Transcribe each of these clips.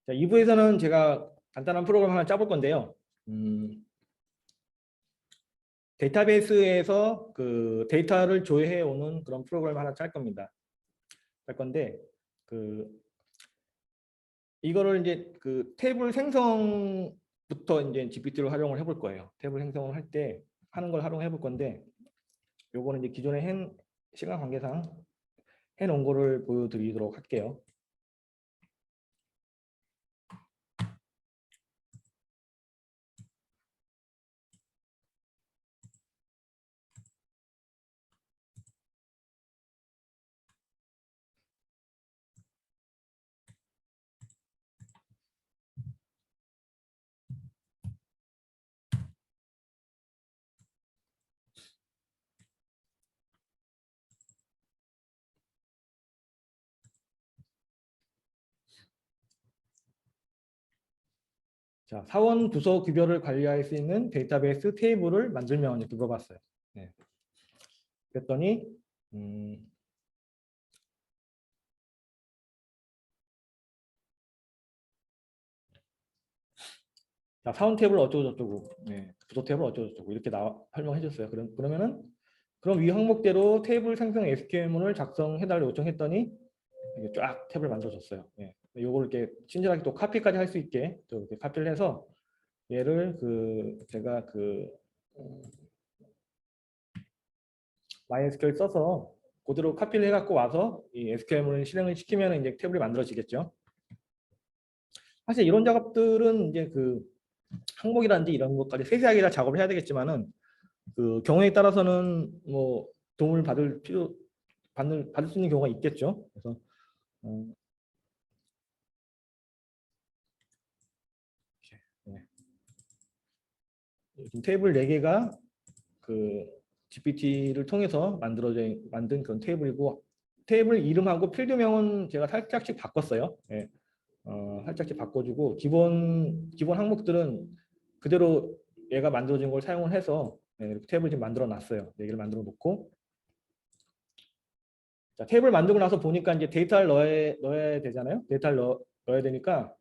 자, 2부에서는 제가 간단한 프로그램 하나 짜볼 건데요. 데이터베이스에서 그 데이터를 조회해 오는 그런 프로그램 하나 짤 겁니다. 짤 건데 이거를 이제 그 테이블 생성부터 이제 GPT를 활용을 해볼 거예요. 테이블 생성을 할 때 하는 걸 활용해 볼 건데, 요거는 이제 기존에 시간 관계상 해놓은 거를 보여드리도록 할게요. 자, 사원 부서 급여를 관리할 수 있는 데이터베이스 테이블을 만들면 이렇게 물어봤어요. 네. 그랬더니 자, 사원 테이블 어쩌고저쩌고, 네, 부서 테이블 어쩌고저쩌고 이렇게 설명해 줬어요. 그러면은 그럼 위 항목대로 테이블 생성 SQL문을 작성해달라고 요청했더니 이게 쫙 탭을 만들어줬어요. 네. 요걸 이렇게 친절하게 또 카피까지 할 수 있게 또 이렇게 카피를 해서 얘를 제가 MySQL 써서 그대로 카피를 해갖고 와서 이 SQL문을 실행을 시키면 이제 테이블이 만들어지겠죠. 사실 이런 작업들은 이제 항목이라든지 이런 것까지 세세하게 다 작업을 해야 되겠지만은 경우에 따라서는 뭐 도움을 받을 수 있는 경우가 있겠죠. 그래서 네. 테이블 4개가 GPT를 통해서 만든 그런 테이블이고, 테이블 이름하고 필드명은 제가 살짝씩 바꿨어요. 네. 살짝씩 바꿔주고 기본 항목들은 그대로 얘가 만들어진 걸 사용을 해서 이렇게 테이블 지금 만들어 놨어요. 4개를 만들어 놓고, 자, 테이블 만들고 나서 보니까 이제 데이터를 넣어야 되잖아요. 데이터를 넣어야 되니까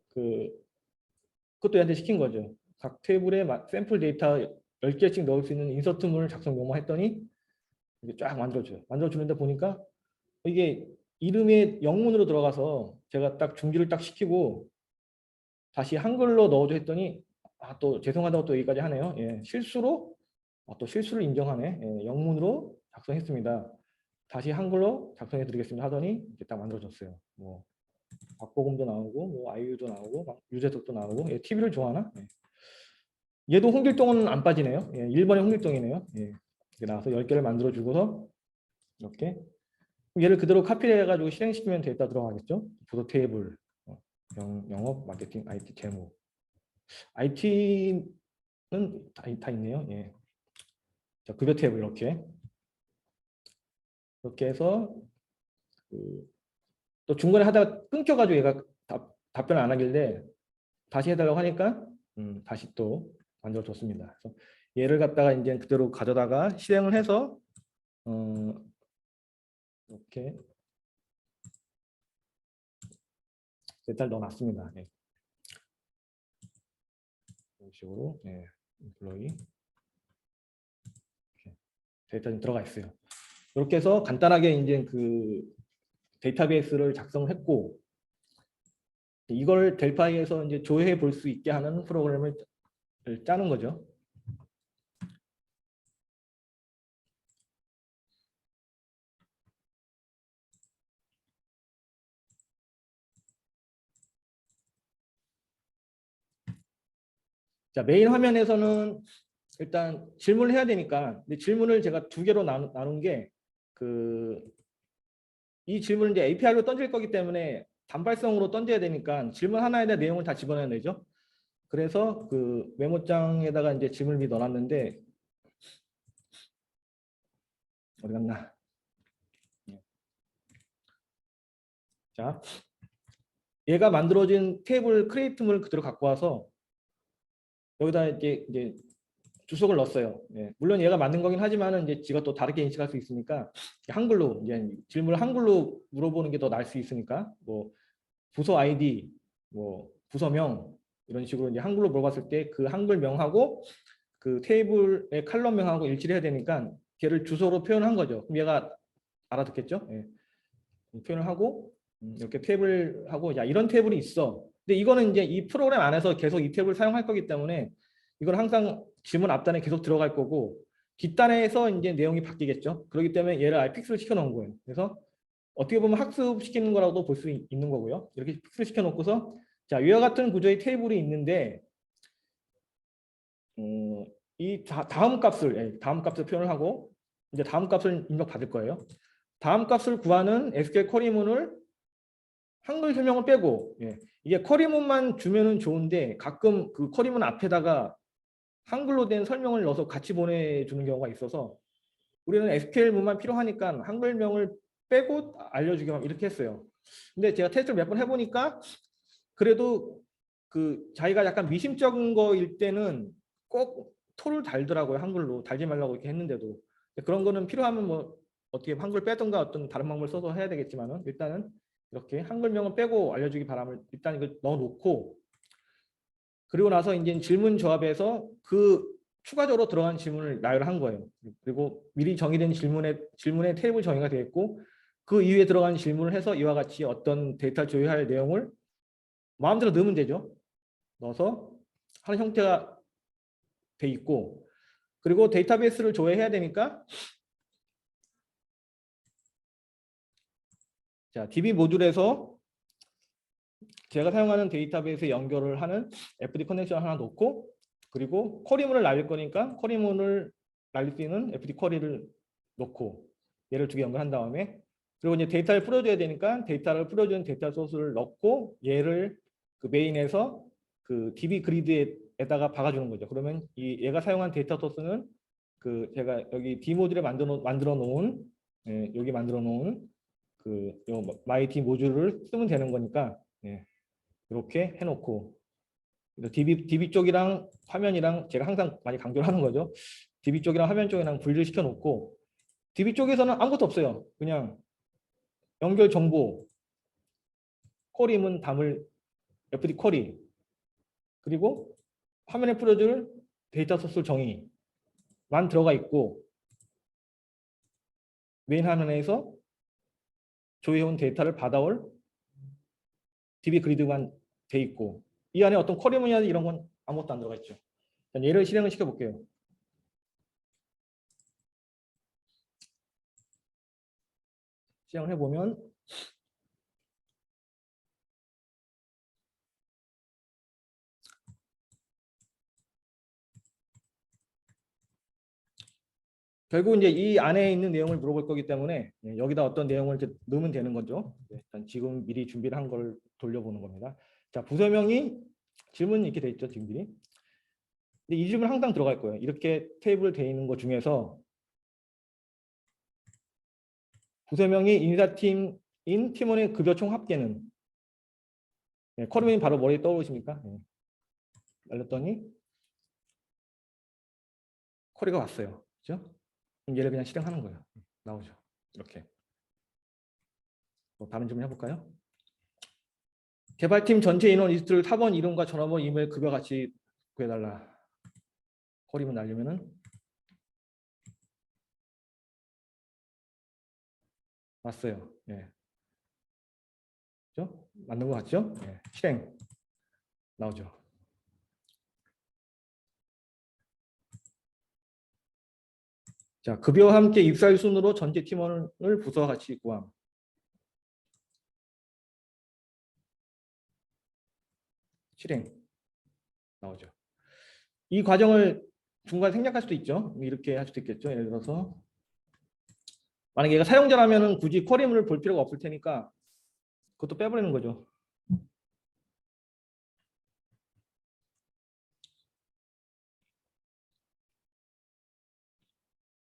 그것도 얘한테 시킨 거죠. 각 테이블에 샘플 데이터 10개씩 넣을 수 있는 인서트문을 작성 명령했더니 이게 쫙 만들어줘요. 만들어주는데 보니까 이게 이름의 영문으로 들어가서 제가 딱 중지를 딱 시키고 다시 한글로 넣어줘 했더니 또 죄송하다고 또 여기까지 하네요. 예, 실수로 또 실수를 인정하네. 예, 영문으로 작성했습니다. 다시 한글로 작성해 드리겠습니다 하더니 이렇게 딱 만들어줬어요. 뭐 박보검도 나오고 뭐 아이유도 나오고 막 유재석도 나오고. 예, TV를 좋아하나? 예. 얘도 홍길동은 안 빠지네요. 예, 1번의 홍길동이네요. 예, 이렇게 나와서 10개를 만들어 주고서 이렇게 얘를 그대로 카피를 해가지고 실행시키면 데이터 들어가겠죠. 부서 테이블, 영업, 마케팅, IT, 재무. IT는 다 있네요. 예. 자, 급여 테이블 이렇게 해서 또 중간에 하다가 끊겨가지고 얘가 답변을 안 하길래 다시 해달라고 하니까 다시 또 만들어줬습니다. 그래서 얘를 갖다가 이제 그대로 가져다가 실행을 해서 이렇게 데이터를 넣어놨습니다. 네. 이런 식으로 employee 데이터가 들어가 있어요. 이렇게 해서 간단하게 이제 데이터베이스를 작성을 했고, 이걸 델파이에서 이제 조회해 볼 수 있게 하는 프로그램을 짜는 거죠. 자, 메인 화면에서는 일단 질문을 해야 되니까, 근데 질문을 제가 2개로 나눈 게 이 질문을 이제 API로 던질 거기 때문에 단발성으로 던져야 되니까 질문 하나에 대한 내용을 다 집어넣어야 되죠. 그래서 메모장에다가 이제 질문을 미리 넣어놨는데 어디 갔나? 자, 얘가 만들어진 테이블 크리에이트문을 그대로 갖고 와서 여기다 이제 주석을 넣었어요. 예, 물론 얘가 만든 거긴 하지만은 이제 지가 또 다르게 인식할 수 있으니까 한글로 이제 질문을 한글로 물어보는 게 더 나을 수 있으니까 뭐 부서 아이디, 뭐 부서명 이런 식으로 이제 한글로 물어봤을 때 그 한글명하고 그 테이블의 칼럼명하고 일치를 해야 되니까 걔를 주소로 표현한 거죠. 그럼 얘가 알아듣겠죠? 예. 표현을 하고 이렇게 테이블하고 야 이런 테이블이 있어. 근데 이거는 이제 이 프로그램 안에서 계속 이 탭을 사용할 거기 때문에 이건 항상 질문 앞단에 계속 들어갈 거고 뒷단에서 이제 내용이 바뀌겠죠. 그렇기 때문에 얘를 아예 픽스를 시켜 놓은 거예요. 그래서 어떻게 보면 학습시키는 거라고 볼 수 있는 거고요. 이렇게 픽스 시켜 놓고서 자 위와 같은 구조의 테이블이 있는데 이 다음 값을 표현을 하고 이제 다음 값을 입력받을 거예요. 다음 값을 구하는 SQL 쿼리문을 한글 설명을 빼고 이게 쿼리문만 주면은 좋은데 가끔 그 쿼리문 앞에다가 한글로 된 설명을 넣어서 같이 보내주는 경우가 있어서 우리는 SQL문만 필요하니까 한글명을 빼고 알려주기만 이렇게 했어요. 근데 제가 테스트를 몇 번 해보니까 그래도 그 자기가 약간 미심쩍은 거일 때는 꼭 토를 달더라고요. 한글로 달지 말라고 이렇게 했는데도 그런 거는 필요하면 뭐 어떻게 한글 빼든가 어떤 다른 방법을 써서 해야 되겠지만은 일단은 이렇게 한글명을 빼고 알려주기 바람을 일단 이걸 넣어놓고 그리고 나서 이제 질문 조합에서 그 추가적으로 들어간 질문을 나열한 거예요. 그리고 미리 정의된 질문의 테이블 정의가 되어 있고 그 이후에 들어간 질문을 해서 이와 같이 어떤 데이터를 조회할 내용을 마음대로 넣으면 되죠. 넣어서 하는 형태가 돼 있고 그리고 데이터베이스를 조회해야 되니까 자 DB 모듈에서 제가 사용하는 데이터베이스에 연결을 하는 FD 커넥션 하나 놓고 그리고 쿼리문을 날릴 거니까 쿼리문을 날릴 수 있는 FD 쿼리를 놓고 얘를 두 개 연결한 다음에 그리고 이제 데이터를 풀어줘야 되니까 데이터를 풀어주는 데이터 소스를 넣고 얘를 그 메인에서 그 DB 그리드에다가 박아주는 거죠. 그러면 얘가 사용한 데이터 소스는 그 제가 여기 D 모듈에 만들어 놓은 여기 만들어 놓은 그 마이 D 모듈을 쓰면 되는 거니까 이렇게 해놓고 DB 쪽이랑 화면이랑 제가 항상 많이 강조를 하는 거죠. DB 쪽이랑 화면 쪽이랑 분리를 시켜 놓고 DB 쪽에서는 아무것도 없어요. 그냥 연결 정보, 쿼리문 담을 FD 쿼리 그리고 화면에 풀어줄 데이터 소스 정의만 들어가 있고 메인 화면에서 조회해온 데이터를 받아올 DB 그리드만 돼 있고 이 안에 어떤 쿼리문이나 이런 건 아무것도 안 들어가 있죠. 얘를 실행을 시켜볼게요. 실행을 해보면 결국 이제 이 안에 있는 내용을 물어볼 거기 때문에 여기다 어떤 내용을 이렇게 넣으면 되는 거죠. 일단 지금 미리 준비를 한 걸 돌려보는 겁니다. 자, 부서명이 질문이 이렇게 돼 있죠, 지금 미리. 근데 이 질문 항상 들어갈 거예요. 이렇게 테이블 돼 있는 것 중에서 부서명이 인사팀인 팀원의 급여 총 합계는 쿼리문이 바로 머리에 떠오르십니까? 날렸더니 쿼리가 왔어요. 그죠? 그럼 얘를 그냥 실행하는 거예요. 나오죠. 이렇게. 다른 질문 해볼까요? 개발팀 전체 인원 리스트를 사번 이름과 전화번호 이메일 급여 같이 구해달라. 쿼리문 날리면은 왔어요. 그죠? 맞는 것 같죠? 실행 나오죠. 자, 급여와 함께 입사일 순으로 전체 팀원을 부서와 같이 구함. 실행 나오죠. 이 과정을 중간에 생략할 수도 있죠. 이렇게 할 수도 있겠죠. 예를 들어서 만약에 얘가 사용자라면 굳이 쿼리문을 볼 필요가 없을 테니까 그것도 빼버리는 거죠.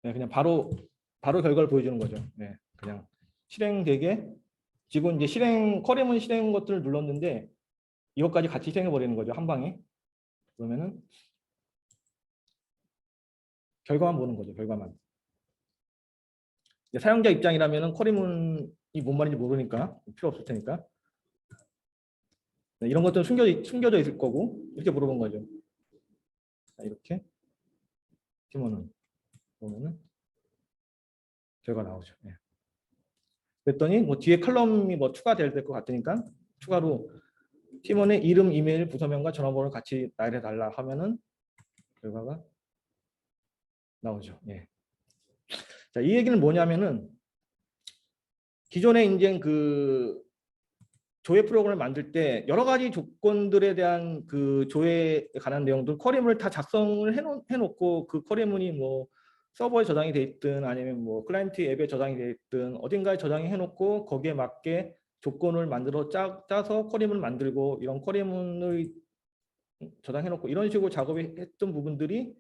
그냥 바로 결과를 보여주는 거죠. 그냥 실행되게 지금 이제 쿼리문 실행 것들을 눌렀는데 이것까지 같이 실행해 버리는 거죠. 한 방에. 그러면은 결과만 보는 거죠. 결과만. 사용자 입장이라면은 쿼리문이 뭔 말인지 모르니까 필요 없을 테니까 네, 이런 것들은 숨겨져 있을 거고 이렇게 물어본 거죠. 자, 이렇게 팀원은 보면은 결과 나오죠. 예. 그랬더니 뭐 뒤에 컬럼이 뭐 추가될 것 같으니까 추가로 팀원의 이름, 이메일, 부서명과 전화번호를 같이 나열해 달라 하면은 결과가 나오죠. 예. 자, 이 얘기는 뭐냐면은 기존에 이제 그 조회 프로그램을 만들 때 여러 가지 조건들에 대한 그 조회에 관한 내용들 쿼리문을 다 작성을 해놓고 그 쿼리문이 뭐 서버에 저장이 돼 있든 아니면 뭐 클라이언트 앱에 저장이 돼 있든 어딘가에 저장이 해놓고 거기에 맞게 조건을 만들어 짜서 쿼리문을 만들고 이런 쿼리문을 저장해놓고 이런 식으로 작업을 했던 부분들이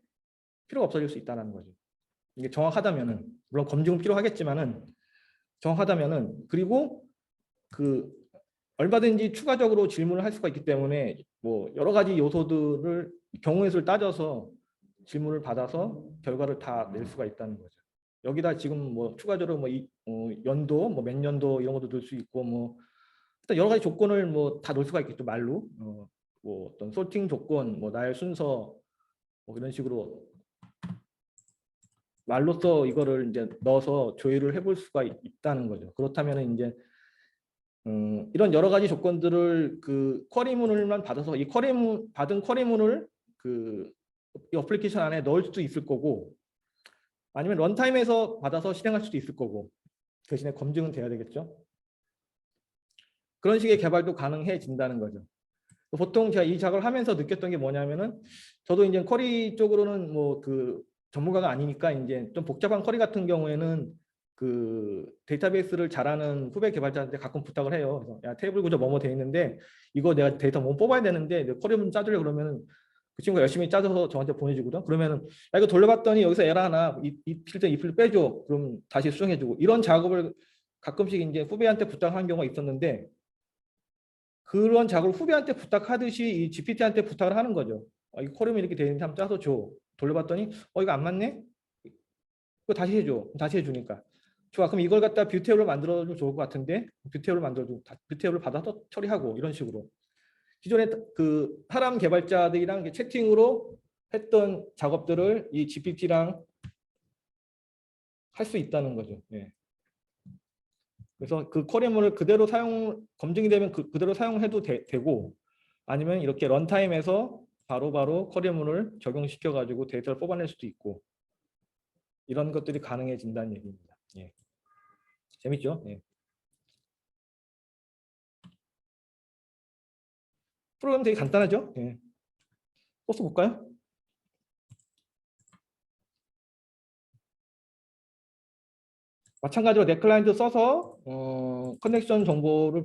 필요가 없어질 수 있다는 거죠. 이게 정확하다면은 물론 검증은 필요하겠지만은 정확하다면은 그리고 그 얼마든지 추가적으로 질문을 할 수가 있기 때문에 뭐 여러 가지 요소들을 경우의 수를 따져서 질문을 받아서 결과를 다 낼 수가 있다는 거죠. 여기다 지금 뭐 추가적으로 뭐 연도 뭐 몇 년도 이런 것도 넣을 수 있고 뭐 일단 여러 가지 조건을 뭐 다 넣을 수가 있겠죠. 말로 뭐 어떤 소팅 조건 뭐 나열 순서 뭐 이런 식으로 말로써 이거를 이제 넣어서 조율을 해볼 수가 있다는 거죠. 그렇다면 이제 이런 여러 가지 조건들을 그 쿼리문을만 받아서 이 쿼리문 받은 쿼리문을 그 이 어플리케이션 안에 넣을 수도 있을 거고 아니면 런타임에서 받아서 실행할 수도 있을 거고 대신에 검증은 돼야 되겠죠. 그런 식의 개발도 가능해진다는 거죠. 보통 제가 이 작업을 하면서 느꼈던 게 뭐냐면은 저도 이제 쿼리 쪽으로는 뭐 그 전문가가 아니니까 이제 좀 복잡한 쿼리 같은 경우에는 그 데이터베이스를 잘하는 후배 개발자한테 가끔 부탁을 해요. 그래서 야 테이블 구조 뭐뭐 돼 있는데 이거 내가 데이터 뭐 뽑아야 되는데 쿼리문 짜주려 그러면은 그 친구가 열심히 짜줘서 저한테 보내주거든. 그러면은 야 이거 돌려봤더니 여기서 에러 하나 이 필드 이 필드 빼줘. 그럼 다시 수정해주고 이런 작업을 가끔씩 이제 후배한테 부탁한 경우가 있었는데 그런 작업을 후배한테 부탁하듯이 이 GPT한테 부탁을 하는 거죠. 이 쿼리문 이렇게 되어 있는데 한번 짜서 줘. 돌려봤더니 이거 안 맞네? 그거 다시 해줘. 다시 해주니까. 좋아. 그럼 이걸 갖다 뷰테이블로 만들어도 좋을 것 같은데 뷰테이블로 만들어도 뷰테이블로 받아서 처리하고 이런 식으로. 기존에 그 사람 개발자들이랑 채팅으로 했던 작업들을 이 GPT랑 할 수 있다는 거죠. 네. 그래서 그 쿼리문을 그대로 검증이 되면 그대로 사용해도 되고 아니면 이렇게 런타임에서 바로바로 쿼리문을 적용시켜 가지고 데이터를 뽑아낼 수도 있고 이런 것들이 가능해진다는 얘기입니다. 예. 재밌죠? 예. 프로그램 되게 간단하죠? 예. 소스 볼까요? 마찬가지로 내 클라이언트 써서 커넥션 정보를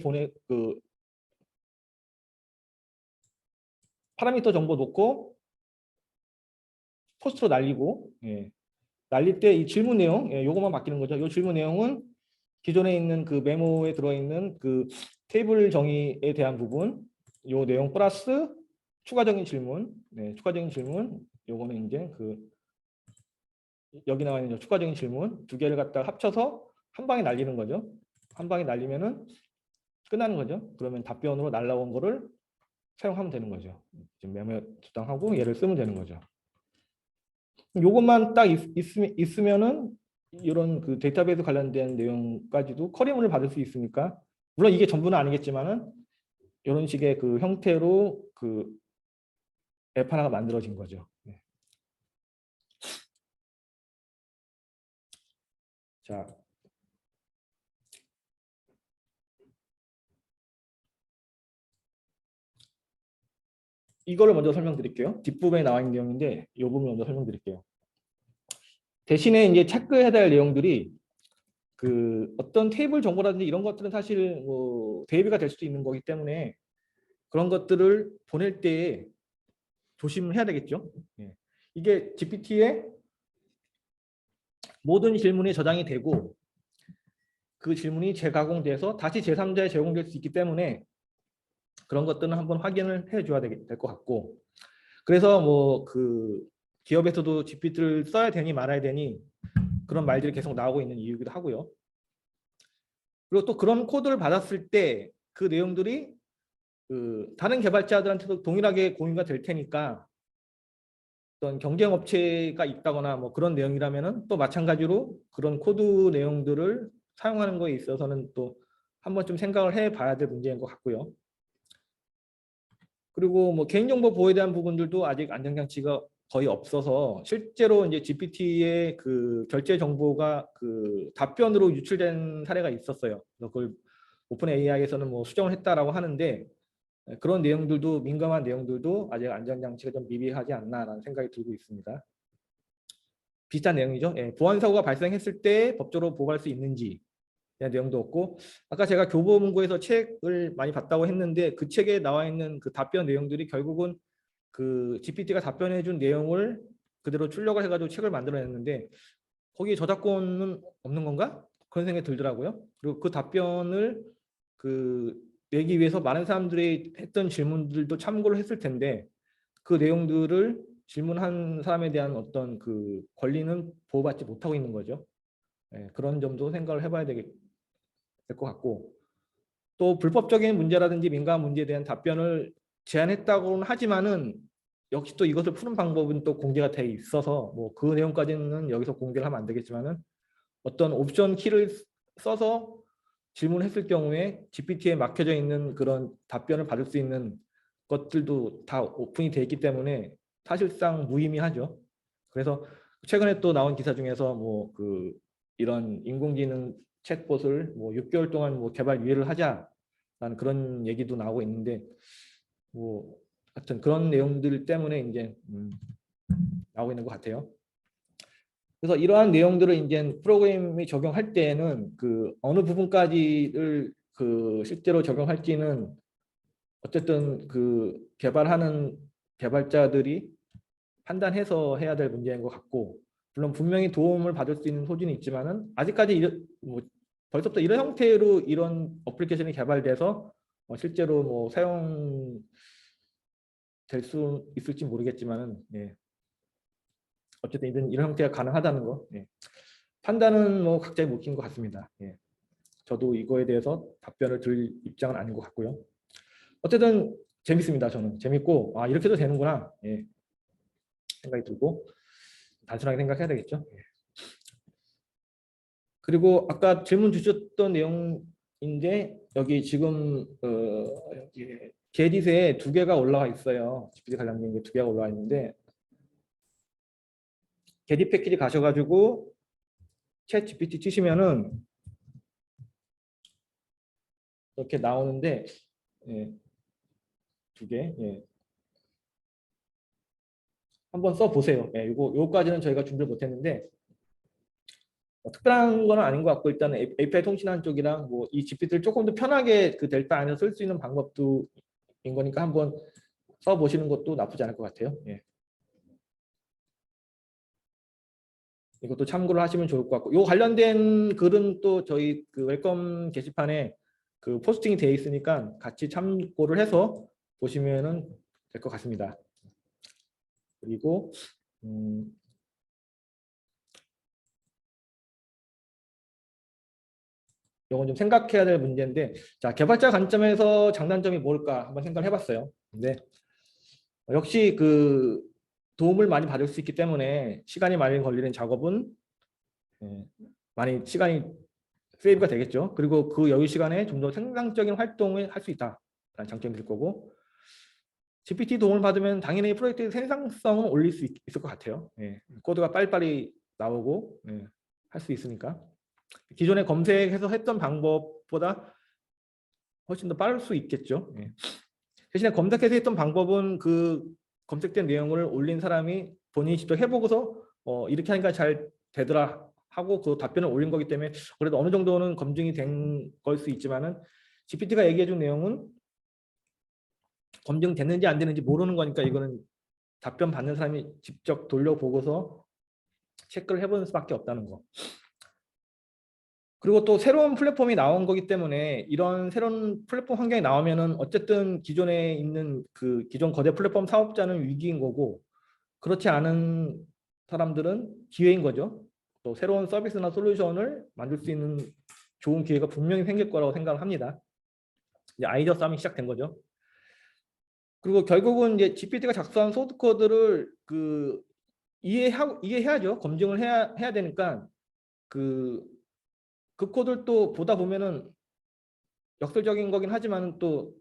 파라미터 정보 놓고 포스트로 날리고 예. 날릴 때 이 질문 내용 요것만 바뀌는 거죠. 이 질문 내용은 기존에 있는 그 메모에 들어있는 그 테이블 정의에 대한 부분 요 내용 플러스 추가적인 질문 추가적인 질문 요거는 이제 그 여기 나와 있는 추가적인 질문 두 개를 갖다가 합쳐서 한 방에 날리는 거죠. 한 방에 날리면은 끝나는 거죠. 그러면 답변으로 날라온 거를 사용하면 되는 거죠. 지금 메모에 저장하고 얘를 쓰면 되는 거죠. 요것만 딱 있으면은 이런 그 데이터베이스 관련된 내용까지도 쿼리문을 받을 수 있으니까 물론 이게 전부는 아니겠지만은 이런 식의 그 형태로 그 앱 하나가 만들어진 거죠. 네. 자, 이거를 먼저 설명드릴게요. 뒷부분에 나와 있는 내용인데 이 부분 먼저 설명드릴게요. 대신에 이제 체크해야 될 내용들이 그 어떤 테이블 정보라든지 이런 것들은 사실 뭐 대비가 될 수도 있는 거기 때문에 그런 것들을 보낼 때 조심을 해야 되겠죠. 예. 이게 GPT의 모든 질문이 저장이 되고 그 질문이 재가공돼서 다시 제3자에 제공될 수 있기 때문에 그런 것들은 한번 확인을 해줘야 될 것 같고 그래서 뭐 그 기업에서도 GPT를 써야 되니 말아야 되니 그런 말들이 계속 나오고 있는 이유이기도 하고요. 그리고 또 그런 코드를 받았을 때 그 내용들이 다른 개발자들한테도 동일하게 공유가 될 테니까 어떤 경쟁 업체가 있다거나 뭐 그런 내용이라면은 또 마찬가지로 그런 코드 내용들을 사용하는 거에 있어서는 또 한번 좀 생각을 해봐야 될 문제인 것 같고요. 그리고 뭐 개인정보 보호에 대한 부분들도 아직 안전장치가 거의 없어서 실제로 이제 GPT의 그 결제 정보가 그 답변으로 유출된 사례가 있었어요. 그래서 그걸 오픈 AI에서는 뭐 수정을 했다라고 하는데 그런 내용들도 민감한 내용들도 아직 안전장치가 좀 미비하지 않나라는 생각이 들고 있습니다. 비슷한 내용이죠. 예, 보안 사고가 발생했을 때 법적으로 보호할 수 있는지 대한 내용도 없고 아까 제가 교보문고에서 책을 많이 봤다고 했는데 그 책에 나와 있는 그 답변 내용들이 결국은 그 GPT가 답변해 준 내용을 그대로 출력을 해가지고 책을 만들어냈는데 거기에 저작권은 없는 건가? 그런 생각이 들더라고요. 그리고 그 답변을 그 내기 위해서 많은 사람들이 했던 질문들도 참고를 했을 텐데 그 내용들을 질문한 사람에 대한 어떤 그 권리는 보호받지 못하고 있는 거죠. 예, 그런 점도 생각을 해봐야 될 것 같고 또 불법적인 문제라든지 민감한 문제에 대한 답변을 제안했다고는 하지만은 역시 또 이것을 푸는 방법은 또 공개가 돼 있어서 뭐 그 내용까지는 여기서 공개를 하면 안 되겠지만은 어떤 옵션 키를 써서 질문했을 경우에 GPT에 막혀져 있는 그런 답변을 받을 수 있는 것들도 다 오픈이 돼 있기 때문에 사실상 무의미하죠. 그래서 최근에 또 나온 기사 중에서 뭐 그 이런 인공지능 챗봇을 뭐 6개월 동안 뭐 개발 유예를 하자라는 그런 얘기도 나오고 있는데 뭐 하여튼 그런 내용들 때문에 이제 나오고 있는 것 같아요. 그래서 이러한 내용들을 이제 프로그램이 적용할 때에는 그 어느 부분까지를 그 실제로 적용할지는 어쨌든 그 개발하는 개발자들이 판단해서 해야 될 문제인 것 같고 물론 분명히 도움을 받을 수 있는 소지는 있지만은 아직까지 뭐 벌써부터 이런 형태로 이런 어플리케이션이 개발돼서 실제로 뭐 사용될 수 있을지 모르겠지만은 예. 어쨌든 이런 형태가 가능하다는 거 예. 판단은 뭐 각자의 몫인 것 같습니다. 예. 저도 이거에 대해서 답변을 드릴 입장은 아닌 것 같고요. 어쨌든 재밌습니다. 저는 재밌고 아 이렇게도 되는구나 예. 생각이 들고 단순하게 생각해야 되겠죠. 예. 그리고 아까 질문 주셨던 내용인데 여기 지금 여기 게딧에 2개가 올라와 있어요. GPT 관련된 게 2개가 올라와 있는데 게딧 패키지 가셔가지고 챗 GPT 치시면은 이렇게 나오는데 예, 2개 예. 한번 써보세요. 예, 요거까지는 저희가 준비를 못했는데 특별한 건 아닌 것 같고 일단은 API 통신하는 쪽이랑 뭐 이 GPT를 조금 더 편하게 그 델타 안에서 쓸 수 있는 방법도 인 거니까 한번 써보시는 것도 나쁘지 않을 것 같아요. 예. 이것도 참고를 하시면 좋을 것 같고 요 관련된 글은 또 저희 그 웰컴 게시판에 그 포스팅이 되어 있으니까 같이 참고를 해서 보시면은 될 것 같습니다. 그리고 이건 좀 생각해야 될 문제인데 자 개발자 관점에서 장단점이 뭘까 한번 생각을 해봤어요. 근데 역시 그 도움을 많이 받을 수 있기 때문에 시간이 많이 걸리는 작업은 많이 시간이 세이브가 되겠죠. 그리고 그 여유 시간에 좀 더 생산적인 활동을 할 수 있다라는 장점이 될 거고 GPT 도움을 받으면 당연히 프로젝트의 생산성은 올릴 수 있을 것 같아요. 예. 코드가 빨리빨리 나오고 예. 할 수 있으니까 기존에 검색해서 했던 방법보다 훨씬 더 빠를 수 있겠죠. 예. 대신에 검색해서 했던 방법은 그 검색된 내용을 올린 사람이 본인이 직접 해보고서 이렇게 하니까 잘 되더라 하고 그 답변을 올린 거기 때문에 그래도 어느 정도는 검증이 된 걸 수 있지만은 GPT가 얘기해 준 내용은 검증됐는지 안 되는지 모르는 거니까 이거는 답변 받는 사람이 직접 돌려보고서 체크를 해보는 수밖에 없다는 거. 그리고 또 새로운 플랫폼이 나온 거기 때문에 이런 새로운 플랫폼 환경이 나오면은 어쨌든 기존에 있는 그 기존 거대 플랫폼 사업자는 위기인 거고 그렇지 않은 사람들은 기회인 거죠. 또 새로운 서비스나 솔루션을 만들 수 있는 좋은 기회가 분명히 생길 거라고 생각을 합니다. 이제 아이디어 싸움이 시작된 거죠. 그리고 결국은 이제 GPT가 작성한 소스 코드를 이해해야죠. 검증을 해야 되니까 그 코드를 또 보다 보면은 역설적인 거긴 하지만 또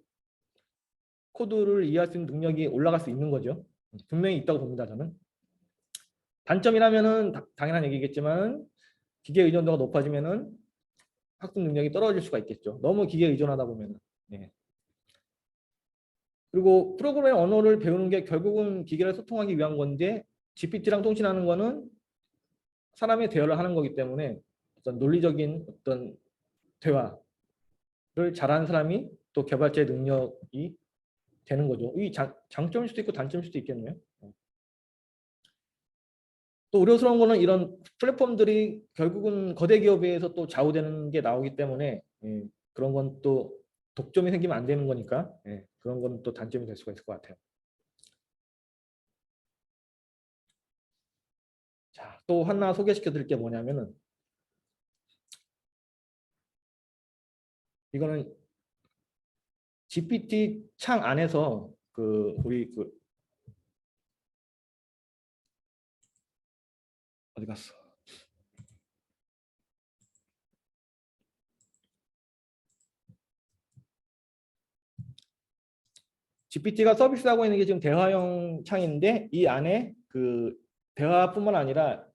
코드를 이해할 수 있는 능력이 올라갈 수 있는 거죠. 분명히 있다고 봅니다, 저는. 단점이라면은 당연한 얘기겠지만 기계 의존도가 높아지면은 학습 능력이 떨어질 수가 있겠죠. 너무 기계 의존하다 보면은. 예. 그리고 프로그래밍 언어를 배우는 게 결국은 기계를 소통하기 위한 건데 GPT랑 통신하는 거는 사람의 대화를 하는 거기 때문에 어떤 논리적인 어떤 대화를 잘하는 사람이 또 개발자의 능력이 되는 거죠. 이 장점일 수도 있고 단점일 수도 있겠네요. 또 우려스러운 거는 이런 플랫폼들이 결국은 거대 기업에 의해서 또 좌우되는 게 나오기 때문에 그런 건 또 독점이 생기면 안 되는 거니까 그런 건 또 단점이 될 수가 있을 것 같아요. 자, 또 하나 소개시켜 드릴 게 뭐냐면은 이거는 GPT 창 안에서 우리 어디 갔어? GPT가 서비스하고 있는 게 지금 대화형 창인데 이 안에 대화뿐만 아니라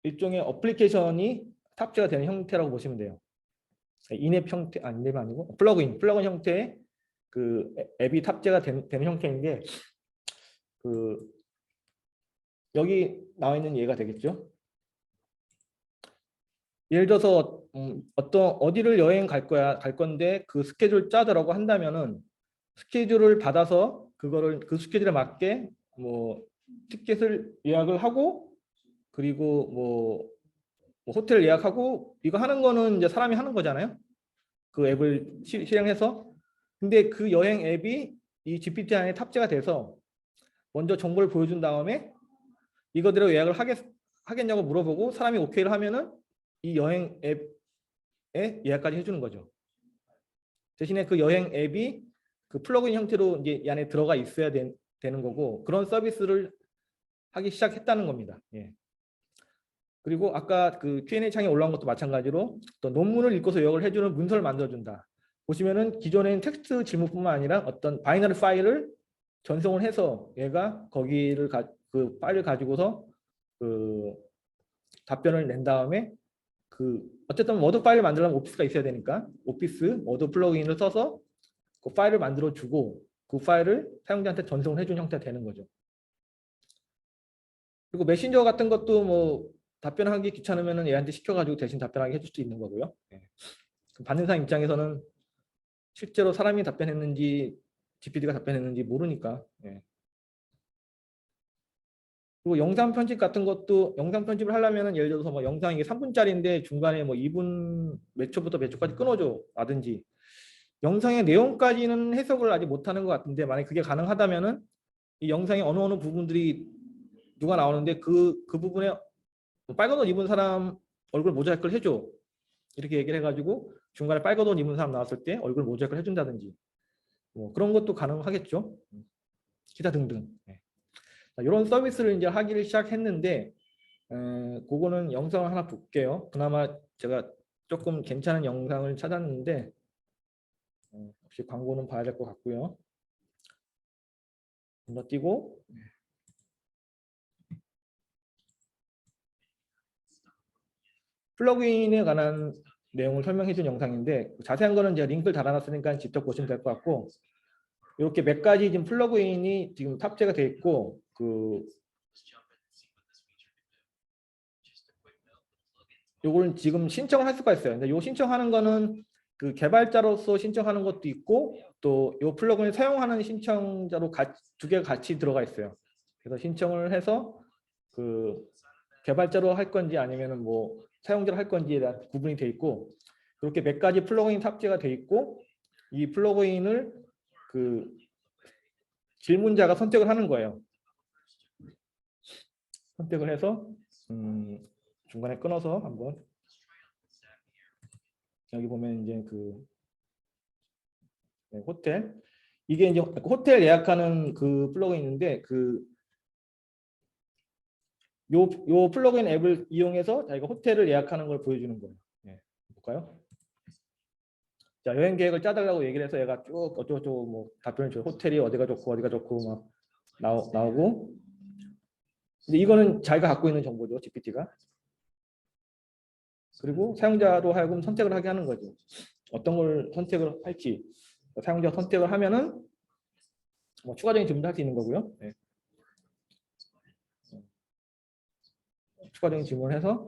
일종의 어플리케이션이 탑재가 되는 형태라고 보시면 돼요. 인앱 형태, 인앱이 아니고 플러그인 형태의 앱이 탑재가 되는 형태인데 여기 나와 있는 예가 되겠죠. 예를 들어서 어디를 여행 갈 건데 그 스케줄 짜더라고 한다면은 스케줄을 받아서 그 스케줄에 맞게 뭐 티켓을 예약을 하고 그리고 뭐 호텔 예약하고 이거 하는 거는 이제 사람이 하는 거잖아요. 그 앱을 실행해서. 근데 그 여행 앱이 이 GPT 안에 탑재가 돼서 먼저 정보를 보여준 다음에 이거대로 예약을 하겠냐고 물어보고 사람이 오케이를 하면은 이 여행 앱에 예약까지 해주는 거죠. 대신에 그 여행 앱이 그 플러그인 형태로 이제 이 안에 들어가 있어야 되는 거고 그런 서비스를 하기 시작했다는 겁니다. 예. 그리고 아까 그 Q&A 창에 올라온 것도 마찬가지로 또 논문을 읽고서 요약을 해주는 문서를 만들어준다. 보시면은 기존에는 텍스트 질문뿐만 아니라 어떤 바이너리 파일을 전송을 해서 얘가 그 파일을 가지고서 그 답변을 낸 다음에 어쨌든 워드 파일을 만들려면 오피스가 있어야 되니까 오피스 워드 플러그인을 써서 그 파일을 만들어 주고 그 파일을 사용자한테 전송을 해준 형태가 되는 거죠. 그리고 메신저 같은 것도 뭐 답변하기 귀찮으면 얘한테 시켜가지고 대신 답변하게 해줄 수도 있는 거고요. 받는 사람 입장에서는 실제로 사람이 답변했는지 GPT가 답변했는지 모르니까. 그리고 영상 편집 같은 것도 영상 편집을 하려면 예를 들어서 뭐 영상이 3분짜리인데 중간에 뭐 2분 몇 초부터 몇 초까지 끊어줘 라든지 영상의 내용까지는 해석을 아직 못하는 것 같은데 만약 그게 가능하다면은 이 영상의 어느 부분들이 누가 나오는데 그 부분에 빨간 옷 입은 사람 얼굴 모자이크를 해줘 이렇게 얘기를 해가지고 중간에 빨간 옷 입은 사람 나왔을 때 얼굴 모자이크를 해준다든지 뭐 그런 것도 가능하겠죠. 기타 등등. 이런 서비스를 이제 하기를 시작했는데 그거는 영상을 하나 볼게요. 그나마 제가 조금 괜찮은 영상을 찾았는데 혹시 광고는 봐야 될 것 같고요. 건너뛰고 플러그인에 관한 내용을 설명해 준 영상인데 자세한 거는 제가 링크를 달아놨으니까 직접 보시면 될 것 같고 이렇게 몇 가지 지금 플러그인이 지금 탑재가 되어 있고 요거는 지금 신청을 할 수가 있어요. 근데 요 신청하는 거는 그 개발자로서 신청하는 것도 있고 또 요 플러그인을 사용하는 신청자로 두 개가 같이 들어가 있어요. 그래서 신청을 해서 그 개발자로 할 건지 아니면은 뭐 사용자로 할 건지에 대한 구분이 돼 있고 그렇게 몇 가지 플러그인 탑재가 돼 있고 이 플러그인을 그 질문자가 선택을 하는 거예요. 선택을 해서 중간에 끊어서 한번 여기 보면 이제 호텔 이게 이제 호텔 예약하는 그 플러그인인데 요 플러그인 앱을 이용해서 자기가 호텔을 예약하는 걸 보여주는 거예요. 네, 볼까요? 자, 여행 계획을 짜달라고 얘기를 해서 얘가 쭉 어쩌고저쩌고 뭐 답변을 줘요. 호텔이 어디가 좋고 막 나오고. 근데 이거는 자기가 갖고 있는 정보죠, GPT가. 그리고 사용자로 하여금 선택을 하게 하는 거죠. 어떤 걸 선택을 할지. 사용자 선택을 하면은 뭐 추가적인 질문도 할 수 있는 거고요. 네. 추가적인 질문을 해서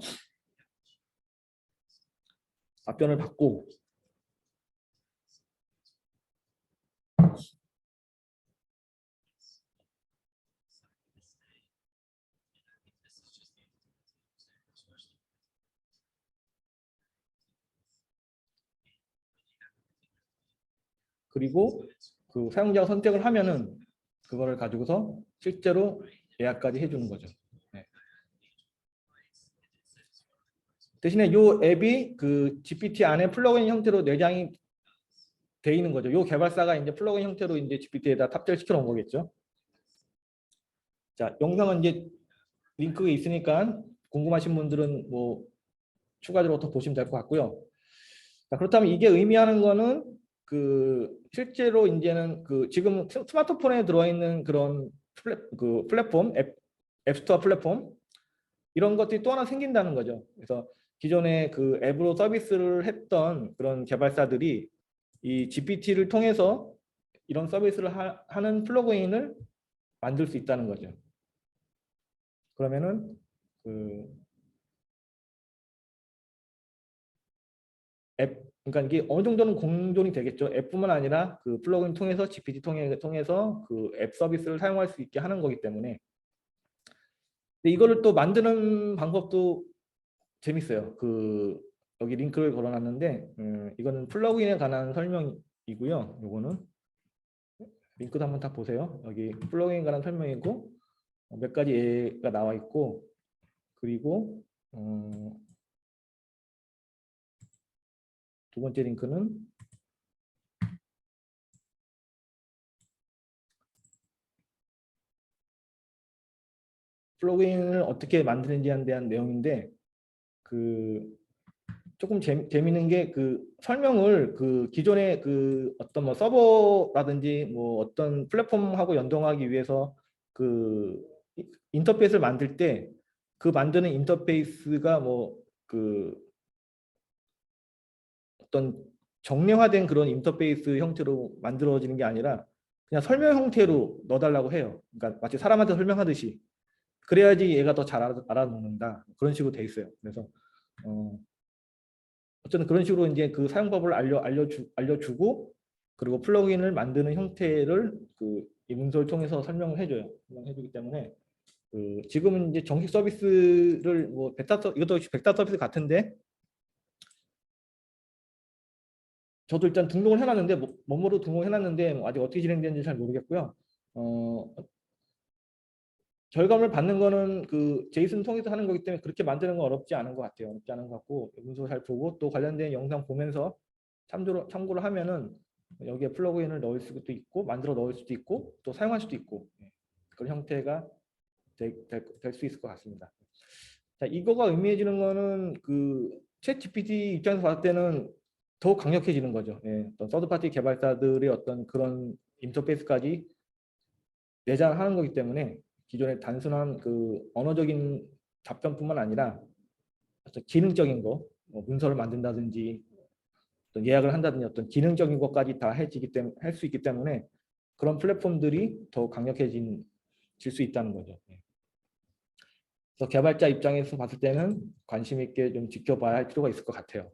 답변을 받고, 그리고 그 사용자가 선택을 하면은 그거를 가지고서 실제로 예약까지 해주는 거죠. 네. 대신에 이 앱이 그 GPT 안에 플러그인 형태로 내장이 돼 있는 거죠. 이 개발사가 이제 플러그인 형태로 이제 GPT에다 탑재를 시켜 놓은 거겠죠. 자, 영상은 이제 링크가 있으니까 궁금하신 분들은 뭐 추가적으로 더 보시면 될 것 같고요. 자, 그렇다면 이게 의미하는 거는 그 실제로 이제는 그 지금 스마트폰에 들어와 있는 그런 플랫폼 앱스토어 플랫폼 이런 것들이 또 하나 생긴다는 거죠. 그래서 기존에 그 앱으로 서비스를 했던 그런 개발사들이 이 GPT를 통해서 이런 서비스를 하는 플러그인을 만들 수 있다는 거죠. 그러면은 그러니까 이게 어느 정도는 공존이 되겠죠. 앱뿐만 아니라 그 플러그인 통해서 GPT 통해서 그 앱 서비스를 사용할 수 있게 하는 거기 때문에. 근데 이거를 또 만드는 방법도 재밌어요. 여기 링크를 걸어놨는데 이거는 플러그인에 관한 설명이고요. 요거는 링크도 한번 다 보세요. 여기 플러그인에 관한 설명이고 몇 가지 예가 나와 있고, 그리고 두 번째 링크는 플러그인을 어떻게 만드는지에 대한 내용인데 조금 재미있는 게 설명을 기존의 어떤 뭐 서버라든지 뭐 어떤 플랫폼하고 연동하기 위해서 인터페이스를 만들 때 만드는 인터페이스가 뭐 어떤 정례화된 그런 인터페이스 형태로 만들어지는 게 아니라 그냥 설명 형태로 넣어달라고 해요. 그러니까 마치 사람한테 설명하듯이. 그래야지 얘가 더 잘 알아먹는다. 그런 식으로 돼 있어요. 그래서 어쨌든 그런 식으로 이제 사용법을 알려주고, 그리고 플러그인을 만드는 형태를 이 문서를 통해서 설명을 해줘요. 설명해주기 때문에 지금은 이제 정식 서비스를 뭐 이것도 역시 베타 서비스 같은데, 저도 일단 등록을 해놨는데 뭐뭐로 등록을 해놨는데 아직 어떻게 진행되는지 잘 모르겠고요. 절감을 받는 거는 제이슨 통해서 하는 거기 때문에 그렇게 만드는 건 어렵지 않은 것 같아요. 어렵지 않은 것 같고, 문서 잘 보고 또 관련된 영상 보면서 참고를 하면은 여기에 플러그인을 넣을 수도 있고, 만들어 넣을 수도 있고, 또 사용할 수도 있고, 그런 형태가 될 수 있을 것 같습니다. 자, 이거가 의미해주는 거는 챗 GPT 입장에서 봤을 때는 더 강력해지는 거죠. 어떤 서드파티 개발사들의 어떤 그런 인터페이스까지 내장하는 거기 때문에 기존의 단순한 언어적인 답변뿐만 아니라 어떤 기능적인 거, 뭐 문서를 만든다든지 어떤 예약을 한다든지 어떤 기능적인 것까지 다 할 수 있기 때문에 그런 플랫폼들이 더 강력해질 수 있다는 거죠. 그래서 개발자 입장에서 봤을 때는 관심 있게 좀 지켜봐야 할 필요가 있을 것 같아요.